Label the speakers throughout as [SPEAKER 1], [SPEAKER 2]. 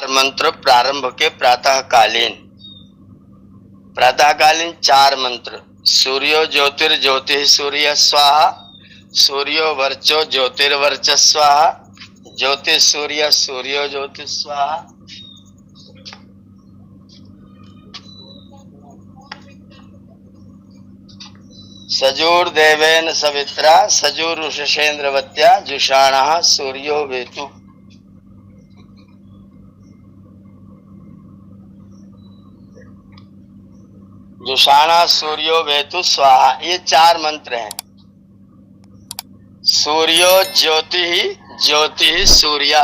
[SPEAKER 1] मंत्र प्रारंभ के प्रातःकालीन 4 मंत्र। सूर्यो ज्योतिर्ज्योति सूर्य स्वाहा, सूर्यो वर्चो ज्योतिर्वर्च स्वाहा, ज्योति सूर्य सूर्यो ज्योति स्वाहा, सजूर्देवेन सवित्रा सजूरुषेन्द्रवत्या जुषाणः सूर्यो वेतु। जुषाणा सूर्यो वेतु स्वाहा, ये 4 मंत्र हैं। सूर्यो ज्योति ही, ज्योति ही सूर्य।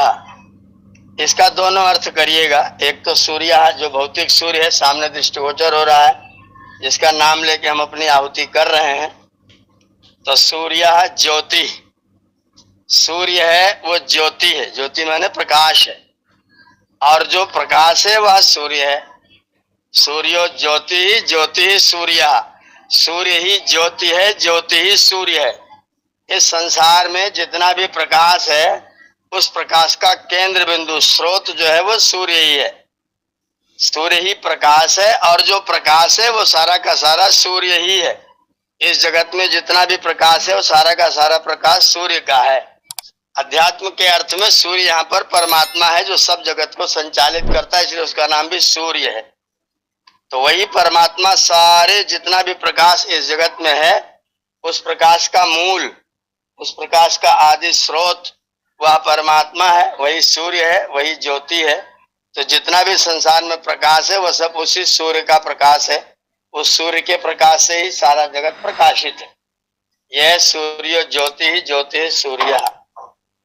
[SPEAKER 1] इसका दोनों अर्थ करिएगा। एक तो सूर्य जो भौतिक सूर्य है, सामने दृष्टिगोचर हो रहा है, जिसका नाम लेके हम अपनी आहुति कर रहे हैं। तो सूर्य ज्योति, सूर्य है वो ज्योति है, ज्योति माने प्रकाश है, और जो प्रकाश है वह सूर्य है। सूर्यो ज्योति ही, ज्योति ही सूर्य, सूर्य ही ज्योति है, ज्योति ही सूर्य है। इस संसार में जितना भी प्रकाश है, उस प्रकाश का केंद्र बिंदु स्रोत जो है वो सूर्य ही है। सूर्य ही प्रकाश है, और जो प्रकाश है वो सारा का सारा सूर्य ही है। इस जगत में जितना भी प्रकाश है वो सारा का सारा प्रकाश सूर्य का है। अध्यात्म के अर्थ में सूर्य यहाँ पर परमात्मा है, जो सब जगत को संचालित करता है, इसलिए उसका नाम भी सूर्य है। तो वही परमात्मा सारे जितना भी प्रकाश इस जगत में है, उस प्रकाश का मूल, उस प्रकाश का आदि स्रोत वह परमात्मा है, वही सूर्य है, वही ज्योति है। तो जितना भी संसार में प्रकाश है वह सब उसी सूर्य का प्रकाश है। उस सूर्य के प्रकाश से ही सारा जगत प्रकाशित है। यह सूर्य ज्योति ही, ज्योति ही सूर्य।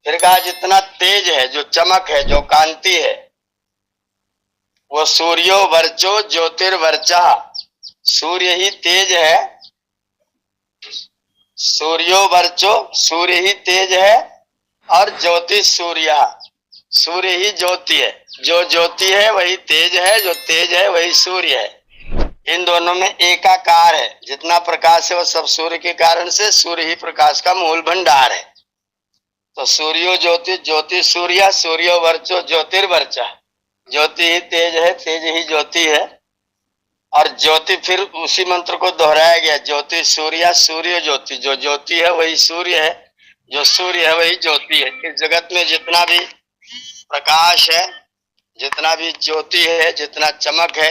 [SPEAKER 1] फिर कहा जितना तेज है, जो चमक है, जो कांति है, वो सूर्यो वर्चो ज्योतिर्वर्चा। सूर्य ही तेज है, सूर्यो वर्चो, सूर्य ही तेज है, और ज्योति सूर्य, सूर्य ही ज्योति है। जो ज्योति है वही तेज है, जो तेज है वही सूर्य है। इन दोनों में एकाकार है। जितना प्रकाश है वो सब सूर्य के कारण से, सूर्य ही प्रकाश का मूल भंडार है। तो सूर्यो ज्योति, ज्योति सूर्य, सूर्यो वर्चो ज्योतिर्वर्चा। ज्योति ही तेज है, तेज ही ज्योति है। और ज्योति फिर उसी मंत्र को दोहराया गया, ज्योति सूर्य, सूर्य ज्योति। जो ज्योति है वही सूर्य है, जो सूर्य है वही ज्योति है। इस जगत में जितना भी प्रकाश है, जितना भी ज्योति है, जितना चमक है,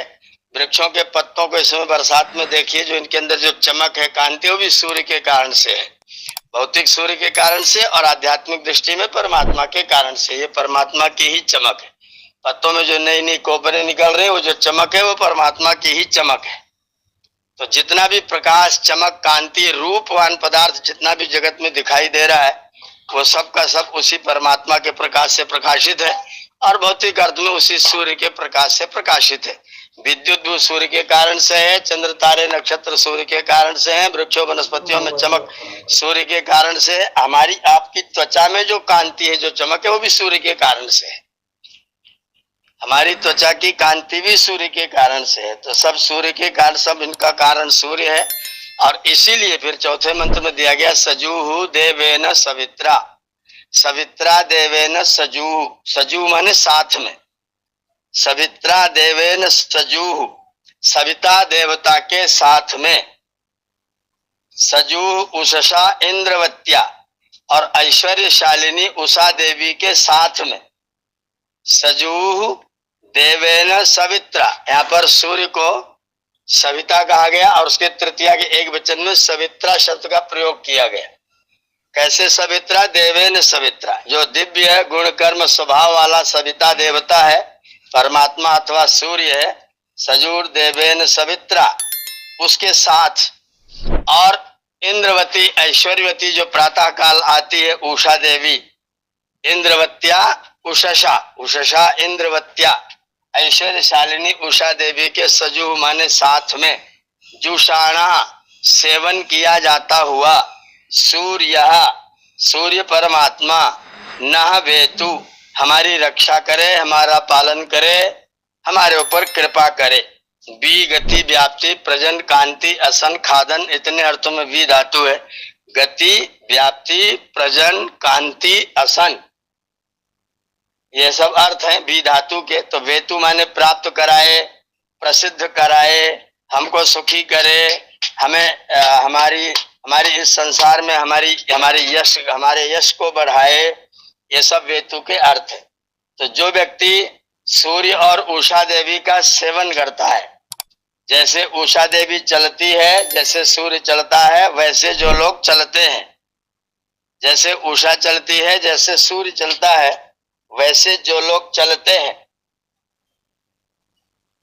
[SPEAKER 1] वृक्षों के पत्तों को इस समय बरसात में देखिए, जो इनके अंदर जो चमक है, कांति, वो भी सूर्य के कारण से है। भौतिक सूर्य के कारण से, और आध्यात्मिक दृष्टि में परमात्मा के कारण से। ये परमात्मा की ही चमक है। पत्तों में जो नई नई कोपरे निकल रहे हैं, वो जो चमक है वो परमात्मा की ही चमक है। तो जितना भी प्रकाश, चमक, कांति, रूपवान पदार्थ जितना भी जगत में दिखाई दे रहा है, वो सब का सब उसी परमात्मा के प्रकाश से प्रकाशित है, और भौतिक अर्थ में उसी सूर्य के प्रकाश से प्रकाशित है। विद्युत भी सूर्य के कारण से है, चंद्र तारे नक्षत्र सूर्य के कारण से है, वृक्षों वनस्पतियों में चमक सूर्य के कारण से है। हमारी आपकी त्वचा में जो कांति है, जो चमक है, वो भी सूर्य के कारण से है। हमारी त्वचा की कांति भी सूर्य के कारण से है। तो सब सूर्य के कारण, सब इनका कारण सूर्य है। और इसीलिए फिर चौथे मंत्र में दिया गया, सजूहु देवेन सवित्रा। सवित्रा देवेन सजूहु, सजू माने साथ में, सवित्रा देवेन सजूहु, सविता देवता के साथ में। सजूह उषसा इंद्रवत्या, और ऐश्वर्यशालिनी उषा देवी के साथ में। सजूह देवेन सवित्रा, यहाँ पर सूर्य को सविता कहा गया, और उसके तृतीया के एक वचन में सवित्रा शब्द का प्रयोग किया गया। कैसे सवित्रा? देवेन सवित्रा, जो दिव्य गुण कर्म स्वभाव वाला सविता देवता है, परमात्मा अथवा सूर्य है, सजूर देवेन सवित्रा, उसके साथ। और इंद्रवती, ऐश्वर्यवती, जो प्रातः काल आती है, उषा देवी। इंद्रवत्या उषसा, उषसा इंद्रवत्या, ऐश्वर्यशालिनी उषा देवी के सजू माने साथ में। जुषाणा, सेवन किया जाता हुआ। सूर्य, सूर्य परमात्मा। नह वेतु, हमारी रक्षा करे, हमारा पालन करे, हमारे ऊपर कृपा करे। बी गति व्याप्ति प्रजन कांति असन खादन, इतने अर्थों में वी धातु है। गति, व्याप्ति, प्रजन, कांति, असन। ये सब अर्थ हैं वी धातु के। तो वेतु माने प्राप्त कराए, प्रसिद्ध कराए, हमको सुखी करे, हमें हमारी इस संसार में हमारे यश को बढ़ाए, ये सब वेतु के अर्थ है। तो जो व्यक्ति सूर्य और उषा देवी का सेवन करता है, जैसे उषा देवी चलती है, जैसे सूर्य चलता है, वैसे जो लोग चलते हैं, जैसे उषा चलती है, जैसे सूर्य चलता है, वैसे जो लोग चलते हैं,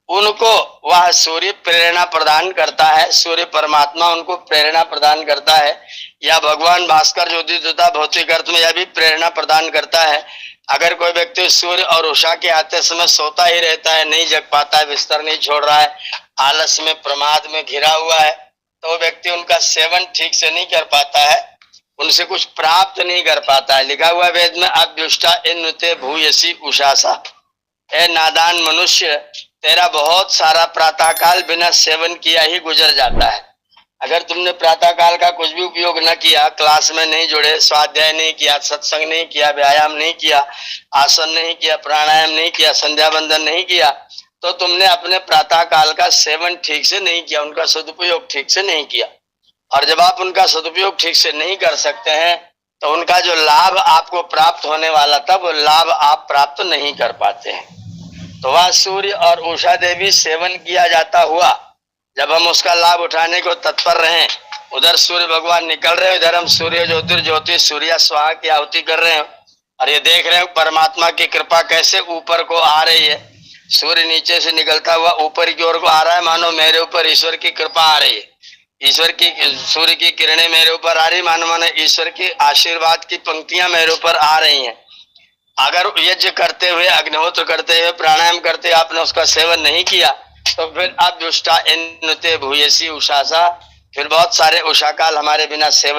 [SPEAKER 1] उनको वह सूर्य प्रेरणा प्रदान करता है। सूर्य परमात्मा उनको प्रेरणा प्रदान करता है, या भगवान भास्कर जो उदित होता भौतिक अर्थ में, यह भी प्रेरणा प्रदान करता है। अगर कोई व्यक्ति सूर्य और उषा के आते समय सोता ही रहता है, नहीं जग पाता है, बिस्तर नहीं छोड़ रहा है, आलस में प्रमाद में घिरा हुआ है, तो व्यक्ति उनका सेवन ठीक से नहीं कर पाता है, उनसे कुछ प्राप्त नहीं कर पाता है। लिखा हुआ वेद में, अभ्युष्टा इन्नुते भूयसी उषासा, ए नादान मनुष्य, तेरा बहुत सारा प्रातः काल बिना सेवन किया ही गुजर जाता है। अगर तुमने प्रातः काल का कुछ भी उपयोग न किया, क्लास में नहीं जुड़े, स्वाध्याय नहीं किया, सत्संग नहीं किया, व्यायाम नहीं किया, आसन नहीं किया, प्राणायाम नहीं किया, संध्या बंदन नहीं किया, तो तुमने अपने प्रातः काल का सेवन ठीक से नहीं किया, उनका सदुपयोग ठीक से नहीं किया। और जब आप उनका सदुपयोग ठीक से नहीं कर सकते हैं, तो उनका जो लाभ आपको प्राप्त होने वाला था, वो लाभ आप प्राप्त नहीं कर पाते हैं। तो वह सूर्य और उषा देवी सेवन किया जाता हुआ, जब हम उसका लाभ उठाने को तत्पर रहें, उधर सूर्य भगवान निकल रहे हैं, इधर हम सूर्य ज्योति सूर्या स्वाहा की आहुति कर रहे हैं, और ये देख रहे हैं परमात्मा की कृपा कैसे ऊपर को आ रही है। सूर्य नीचे से निकलता हुआ ऊपर की ओर को आ रहा है, मानो मेरे ऊपर ईश्वर की कृपा आ रही है, ईश्वर की सूर्य की किरणें मेरे ऊपर आ रही, मानो ईश्वर की आशीर्वाद की पंक्तियां मेरे ऊपर आ रही हैं। अगर यज्ञ करते हुए, अग्निहोत्र करते हुए, प्राणायाम करते हुए आपने उसका सेवन नहीं किया, तो फिर अब दुष्टा इन्नुते भूयसी उषासा, फिर बहुत सारे उषा काल हमारे बिना सेवन